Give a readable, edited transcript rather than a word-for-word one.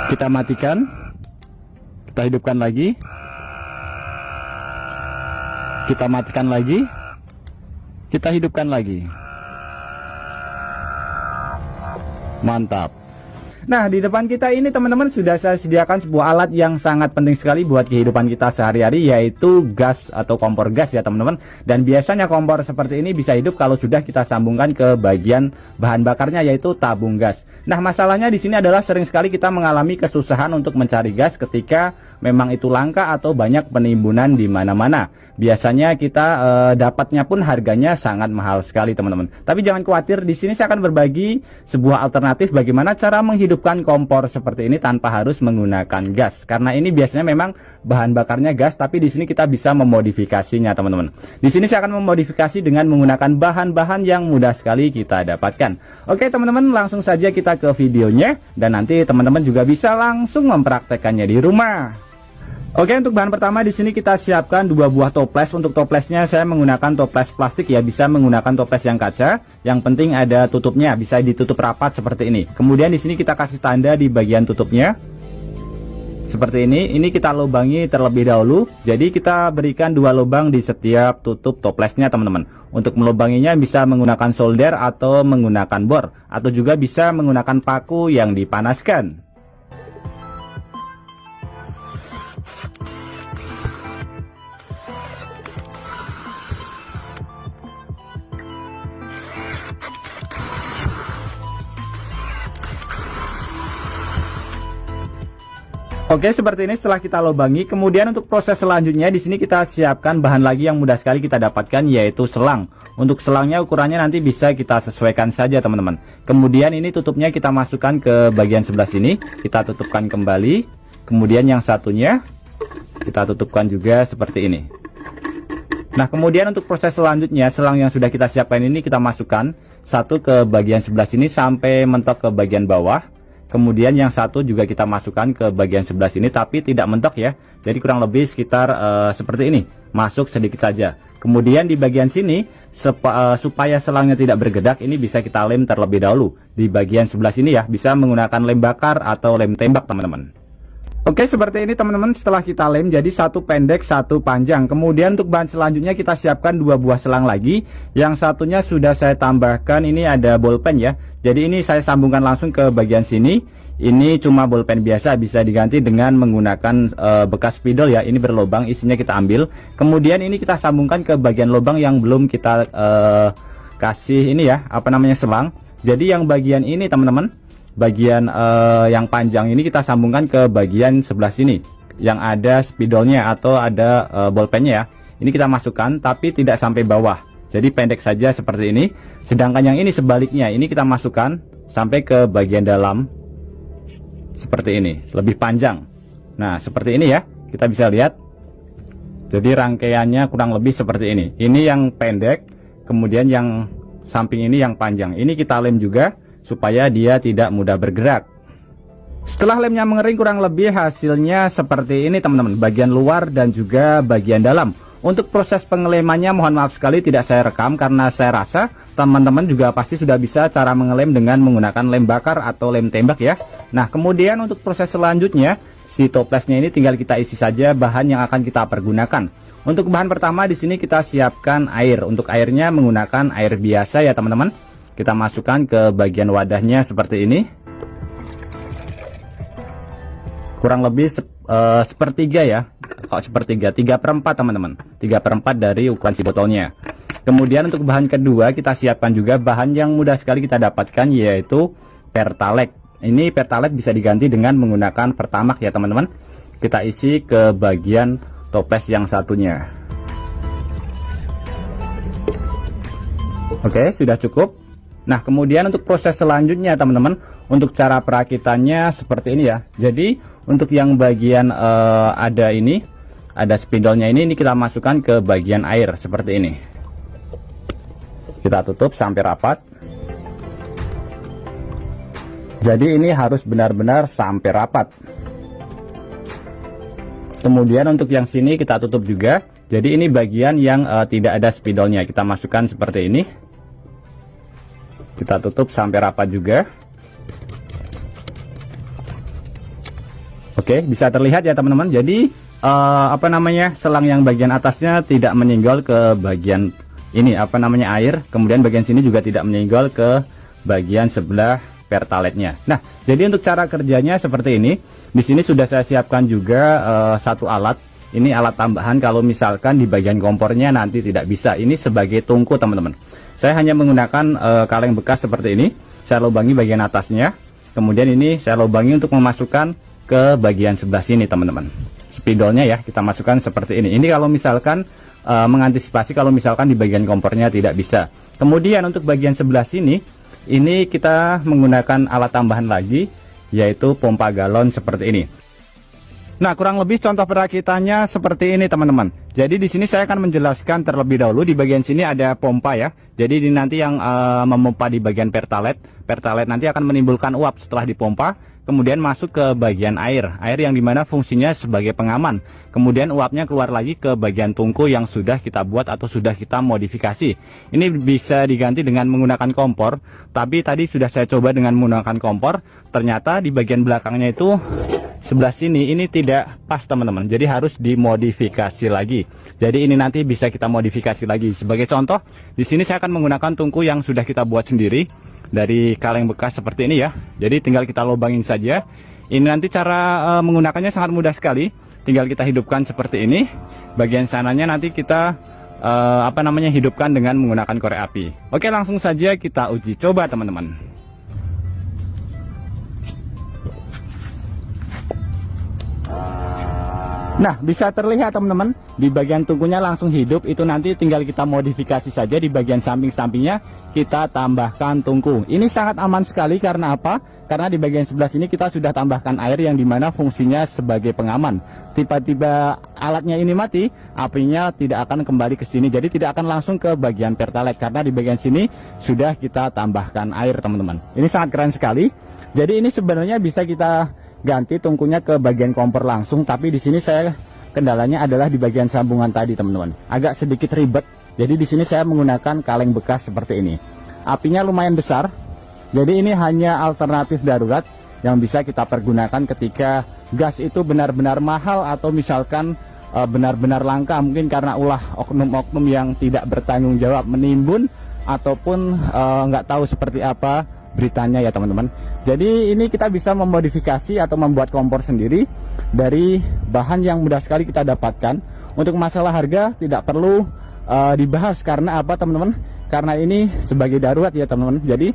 Kita matikan, kita hidupkan lagi, kita matikan lagi, kita hidupkan lagi. Mantap. Nah, di depan kita ini teman-teman sudah saya sediakan sebuah alat yang sangat penting sekali buat kehidupan kita sehari-hari, yaitu gas atau kompor gas ya teman-teman. Dan biasanya kompor seperti ini bisa hidup kalau sudah kita sambungkan ke bagian bahan bakarnya, yaitu tabung gas. Nah, masalahnya di sini adalah sering sekali kita mengalami kesusahan untuk mencari gas ketika memang itu langka atau banyak penimbunan di mana-mana. Biasanya kita dapatnya pun harganya sangat mahal sekali teman-teman. Tapi jangan khawatir, di sini saya akan berbagi sebuah alternatif bagaimana cara menghidupkan kompor seperti ini tanpa harus menggunakan gas. Karena ini biasanya memang bahan bakarnya gas, tapi di sini kita bisa memodifikasinya teman-teman. Di sini saya akan memodifikasi dengan menggunakan bahan-bahan yang mudah sekali kita dapatkan. Oke teman-teman, langsung saja kita ke videonya dan nanti teman-teman juga bisa langsung mempraktekannya di rumah. Oke, untuk bahan pertama di sini kita siapkan 2 buah toples. Untuk toplesnya saya menggunakan toples plastik ya, bisa menggunakan toples yang kaca. Yang penting ada tutupnya, bisa ditutup rapat seperti ini. Kemudian di sini kita kasih tanda di bagian tutupnya. Seperti ini. Ini kita lubangi terlebih dahulu. Jadi kita berikan 2 lubang di setiap tutup toplesnya teman-teman. Untuk melubanginya bisa menggunakan solder atau menggunakan bor, atau juga bisa menggunakan paku yang dipanaskan. Oke, seperti ini setelah kita lubangi. Kemudian untuk proses selanjutnya di sini kita siapkan bahan lagi yang mudah sekali kita dapatkan, yaitu selang. Untuk selangnya ukurannya nanti bisa kita sesuaikan saja teman-teman. Kemudian ini tutupnya kita masukkan ke bagian sebelah sini, kita tutupkan kembali. Kemudian yang satunya kita tutupkan juga seperti ini. Nah, kemudian untuk proses selanjutnya, selang yang sudah kita siapkan ini kita masukkan satu ke bagian sebelah sini sampai mentok ke bagian bawah. Kemudian yang satu juga kita masukkan ke bagian sebelah sini, tapi tidak mentok ya. Jadi kurang lebih sekitar seperti ini, masuk sedikit saja. Kemudian di bagian sini supaya selangnya tidak bergedak, ini bisa kita lem terlebih dahulu. Di bagian sebelah sini ya, bisa menggunakan lem bakar atau lem tembak teman-teman. Oke, seperti ini teman-teman, setelah kita lem jadi satu pendek satu panjang. Kemudian untuk bahan selanjutnya kita siapkan 2 buah selang lagi. Yang satunya sudah saya tambahkan, ini ada bolpen ya. Jadi ini saya sambungkan langsung ke bagian sini. Ini cuma bolpen biasa, bisa diganti dengan menggunakan bekas spidol ya. Ini berlubang, isinya kita ambil. Kemudian ini kita sambungkan ke bagian lubang yang belum kita kasih ini ya, apa namanya, selang. Jadi yang bagian ini teman-teman, bagian yang panjang ini kita sambungkan ke bagian sebelah sini yang ada spidolnya atau ada bolpennya ya. Ini kita masukkan tapi tidak sampai bawah, jadi pendek saja seperti ini. Sedangkan yang ini sebaliknya, ini kita masukkan sampai ke bagian dalam seperti ini, lebih panjang. Nah seperti ini ya, kita bisa lihat. Jadi rangkaiannya kurang lebih seperti ini. Ini yang pendek, kemudian yang samping ini yang panjang. Ini kita lem juga supaya dia tidak mudah bergerak. Setelah lemnya mengering kurang lebih hasilnya seperti ini teman-teman, bagian luar dan juga bagian dalam. Untuk proses pengelemannya mohon maaf sekali tidak saya rekam karena saya rasa teman-teman juga pasti sudah bisa cara mengelem dengan menggunakan lem bakar atau lem tembak ya. Nah kemudian untuk proses selanjutnya, si toplesnya ini tinggal kita isi saja bahan yang akan kita pergunakan. Untuk bahan pertama di sini kita siapkan air. Untuk airnya menggunakan air biasa ya teman-teman. Kita masukkan ke bagian wadahnya seperti ini. Kurang lebih sepertiga ya. Kalau sepertiga, 3/4 teman-teman. 3/4 dari ukuran si botolnya. Kemudian untuk bahan kedua kita siapkan juga bahan yang mudah sekali kita dapatkan, yaitu Pertalite. Ini Pertalite bisa diganti dengan menggunakan Pertamax ya teman-teman. Kita isi ke bagian toples yang satunya. Oke, sudah cukup. Nah kemudian untuk proses selanjutnya teman-teman, untuk cara perakitannya seperti ini ya. Jadi untuk yang bagian ada spidolnya ini kita masukkan ke bagian air seperti ini. Kita tutup sampai rapat. Jadi ini harus benar-benar sampai rapat. Kemudian untuk yang sini kita tutup juga. Jadi ini bagian yang tidak ada spidolnya, kita masukkan seperti ini. Kita tutup sampai rapat juga. Oke, bisa terlihat ya teman-teman. Jadi selang yang bagian atasnya tidak menyenggol ke bagian ini air, kemudian bagian sini juga tidak menyenggol ke bagian sebelah pertaletnya. Nah, jadi untuk cara kerjanya seperti ini. Di sini sudah saya siapkan juga satu alat. Ini alat tambahan kalau misalkan di bagian kompornya nanti tidak bisa. Ini sebagai tungku teman-teman. Saya hanya menggunakan kaleng bekas seperti ini. Saya lubangi bagian atasnya. Kemudian ini saya lubangi untuk memasukkan ke bagian sebelah sini teman-teman. Spidolnya ya kita masukkan seperti ini. Ini kalau misalkan mengantisipasi kalau misalkan di bagian kompornya tidak bisa. Kemudian untuk bagian sebelah sini, ini kita menggunakan alat tambahan lagi, yaitu pompa galon seperti ini. Nah, kurang lebih contoh perakitannya seperti ini teman-teman. Jadi di sini saya akan menjelaskan terlebih dahulu. Di bagian sini ada pompa ya. Jadi ini nanti yang memompa di bagian pertalet. Pertalet nanti akan menimbulkan uap setelah dipompa, kemudian masuk ke bagian air yang dimana fungsinya sebagai pengaman. Kemudian uapnya keluar lagi ke bagian tungku yang sudah kita buat atau sudah kita modifikasi. Ini bisa diganti dengan menggunakan kompor, tapi tadi sudah saya coba dengan menggunakan kompor. Ternyata di bagian belakangnya itu sebelah sini ini tidak pas teman-teman, jadi harus dimodifikasi lagi. Jadi ini nanti bisa kita modifikasi lagi. Sebagai contoh, di sini saya akan menggunakan tungku yang sudah kita buat sendiri dari kaleng bekas seperti ini ya. Jadi tinggal kita lubangin saja. Ini nanti cara menggunakannya sangat mudah sekali. Tinggal kita hidupkan seperti ini. Bagian sananya nanti kita hidupkan dengan menggunakan korek api. Oke, langsung saja kita uji coba teman-teman. Nah, bisa terlihat teman-teman, di bagian tungkunya langsung hidup. Itu nanti tinggal kita modifikasi saja. Di bagian samping-sampingnya kita tambahkan tungku. Ini sangat aman sekali karena apa? Karena di bagian sebelah sini kita sudah tambahkan air yang dimana fungsinya sebagai pengaman. Tiba-tiba alatnya ini mati, apinya tidak akan kembali ke sini. Jadi tidak akan langsung ke bagian pertalet karena di bagian sini sudah kita tambahkan air teman-teman. Ini sangat keren sekali. Jadi ini sebenarnya bisa kita ganti tungkunya ke bagian kompor langsung, tapi di sini saya kendalanya adalah di bagian sambungan tadi teman-teman. Agak sedikit ribet. Jadi di sini saya menggunakan kaleng bekas seperti ini. Apinya lumayan besar. Jadi ini hanya alternatif darurat yang bisa kita pergunakan ketika gas itu benar-benar mahal atau misalkan benar-benar langka, mungkin karena ulah oknum-oknum yang tidak bertanggung jawab menimbun ataupun nggak tahu seperti apa beritanya ya teman-teman. Jadi ini kita bisa memodifikasi atau membuat kompor sendiri dari bahan yang mudah sekali kita dapatkan. Untuk masalah harga tidak perlu dibahas karena apa teman-teman? Karena ini sebagai darurat ya teman-teman. Jadi